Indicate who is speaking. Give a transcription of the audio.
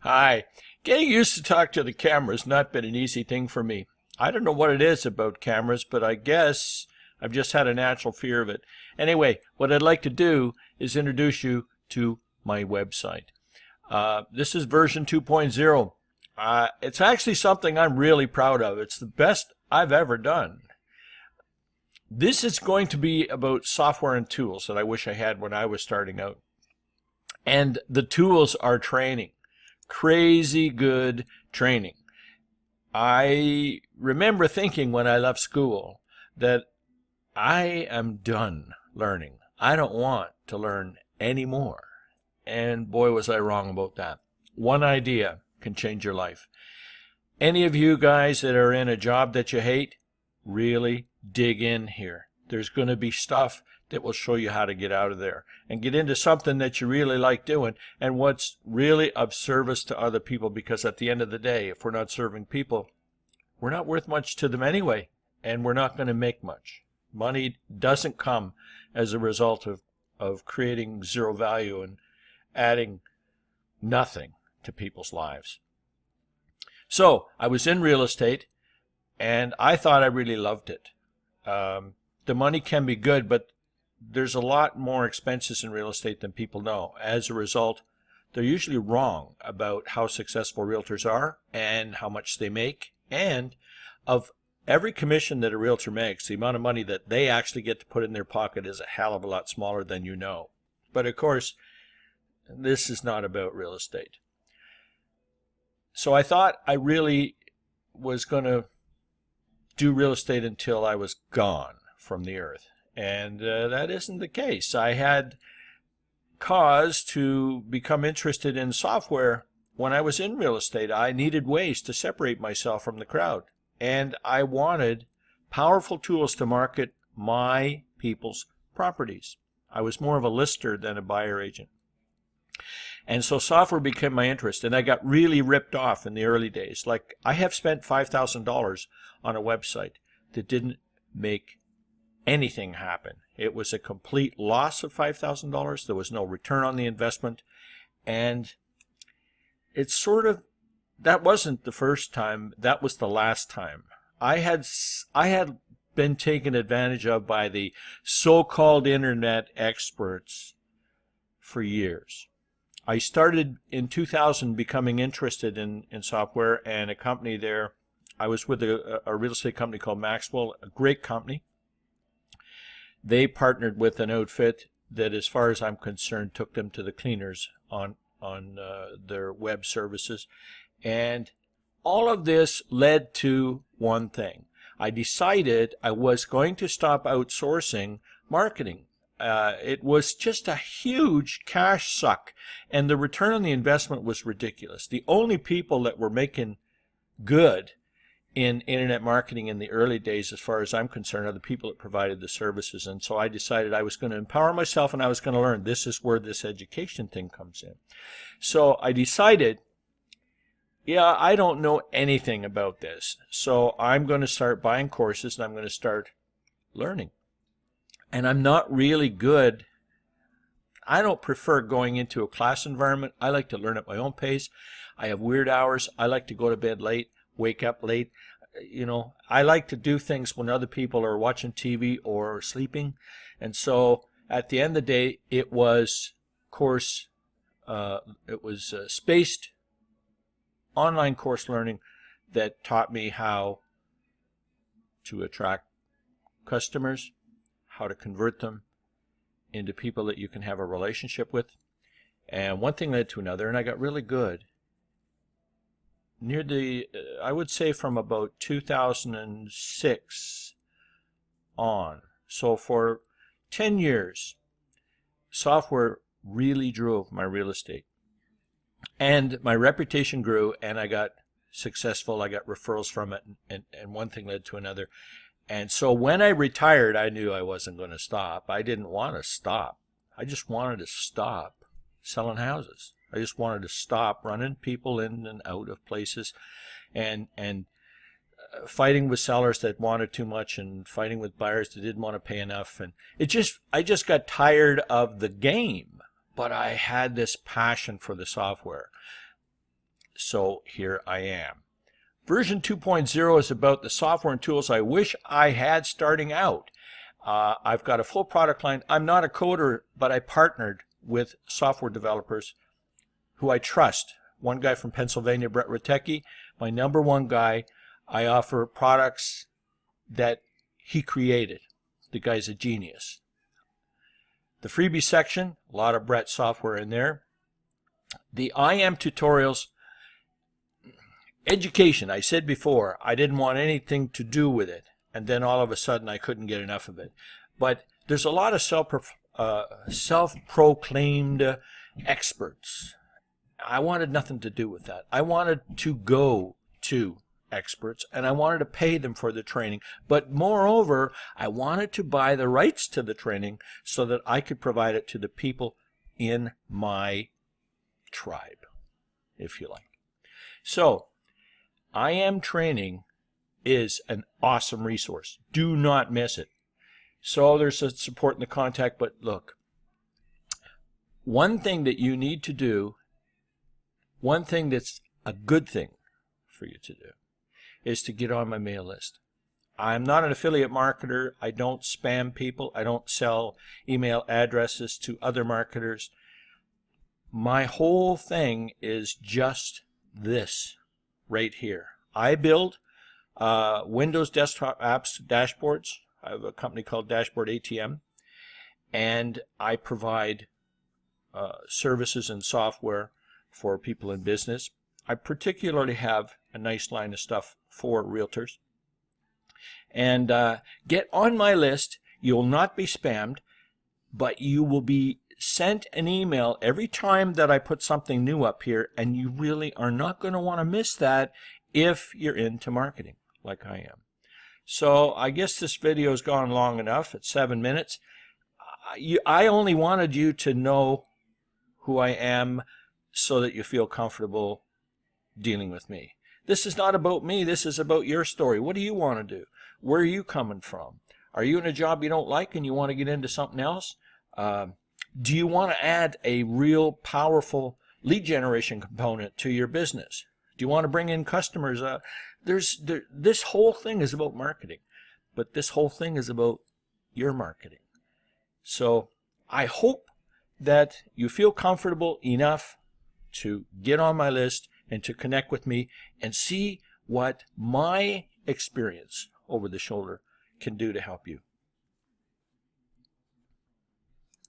Speaker 1: Hi. Getting used to talk to the camera has not been an easy thing for me. I don't know what it is about cameras, but I guess I've just had a natural fear of it. Anyway, what I'd like to do is introduce you to my website. This is version 2.0. It's actually something I'm really proud of. It's the best I've ever done. This is going to be about software and tools that I wish I had when I was starting out. And the tools are training. Crazy good training. I remember thinking when I left school that I am done learning. I don't want to learn anymore. And boy, was I wrong about that. One idea can change your life. Any of you guys that are in a job that you hate, really dig in here. There's going to be stuff that will show you how to get out of there and get into something that you really like doing and what's really of service to other people, because at the end of the day, if we're not serving people, we're not worth much to them anyway, and we're not going to make much. Money doesn't come as a result of creating zero value and adding nothing to people's lives. So I was in real estate and I thought I really loved it. The money can be good, but there's a lot more expenses in real estate than people know. As a result, they're usually wrong about how successful realtors are and how much they make. And of every commission that a realtor makes, the amount of money that they actually get to put in their pocket is a hell of a lot smaller than you know. But of course, this is not about real estate. So I thought I really was going to do real estate until I was gone from the earth. And that isn't the case. I had cause to become interested in software when I was in real estate. I needed ways to separate myself from the crowd. And I wanted powerful tools to market my people's properties. I was more of a lister than a buyer agent. And so software became my interest, and I got really ripped off in the early days. Like, I have spent $5,000 on a website that didn't make anything happen. It was a complete loss of $5,000. There was no return on the investment. And it's sort of, that wasn't the first time, that was the last time. I had been taken advantage of by the so-called internet experts for years. I started in 2000 becoming interested in software, and a company there, I was with a real estate company called Maxwell, a great company. They partnered with an outfit that, as far as I'm concerned, took them to the cleaners on their web services. And all of this led to one thing. I decided I was going to stop outsourcing marketing. It was just a huge cash suck, and the return on the investment was ridiculous. The only people that were making good in internet marketing in the early days, as far as I'm concerned, are the people that provided the services. And so I decided I was going to empower myself and I was going to learn. This is where this education thing comes in. So I decided, yeah, I don't know anything about this. So I'm going to start buying courses and I'm going to start learning. And I'm not really good. I don't prefer going into a class environment. I like to learn at my own pace. I have weird hours. I like to go to bed late, wake up late. You know, I like to do things when other people are watching TV or sleeping. And so at the end of the day, it was spaced online course learning that taught me how to attract customers, how to convert them into people that you can have a relationship with. And one thing led to another, and I got really good. Near the, I would say from about 2006 on. So for 10 years, software really drove my real estate. And my reputation grew, and I got successful. I got referrals from it, and one thing led to another. And so when I retired, I knew I wasn't going to stop. I didn't want to stop. I just wanted to stop selling houses. I just wanted to stop running people in and out of places and fighting with sellers that wanted too much and fighting with buyers that didn't want to pay enough. And I just got tired of the game, but I had this passion for the software. so here I am. Version 2.0 is about the software and tools I wish I had starting out. I've got a full product line. I'm not a coder, but I partnered with software developers who I trust. One guy from Pennsylvania, Brett Ratecki, my #1 guy. I offer products that he created. The guy's a genius. The freebie section, a lot of Brett software in there. The I Am tutorials, education. I said before, I didn't want anything to do with it. And then all of a sudden I couldn't get enough of it. But there's a lot of self-proclaimed experts. I wanted nothing to do with that. I wanted to go to experts, and I wanted to pay them for the training. But moreover, I wanted to buy the rights to the training so that I could provide it to the people in my tribe, if you like. So, I Am Training is an awesome resource. Do not miss it. So there's a support in the contact, but look, one thing that you need to do, one thing that's a good thing for you to do, is to get on my mail list. I'm not an affiliate marketer. I don't spam people. I don't sell email addresses to other marketers. My whole thing is just this right here. I build Windows desktop apps, dashboards. I have a company called Dashboard ATM, and I provide services and software for people in business. I particularly have a nice line of stuff for realtors. And get on my list. You'll not be spammed, but you will be sent an email every time that I put something new up here, and you really are not going to want to miss that if you're into marketing like I am. So I guess this video has gone long enough. It's 7 minutes. I only wanted you to know who I am so that you feel comfortable dealing with me. This is not about me. This is about your story. What do you want to do? Where are you coming from? Are you in a job you don't like and you want to get into something else? Do you want to add a real powerful lead generation component to your business? Do you want to bring in customers? This whole thing is about marketing, but this whole thing is about your marketing. So I hope that you feel comfortable enough to get on my list and to connect with me and see what my experience over the shoulder can do to help you.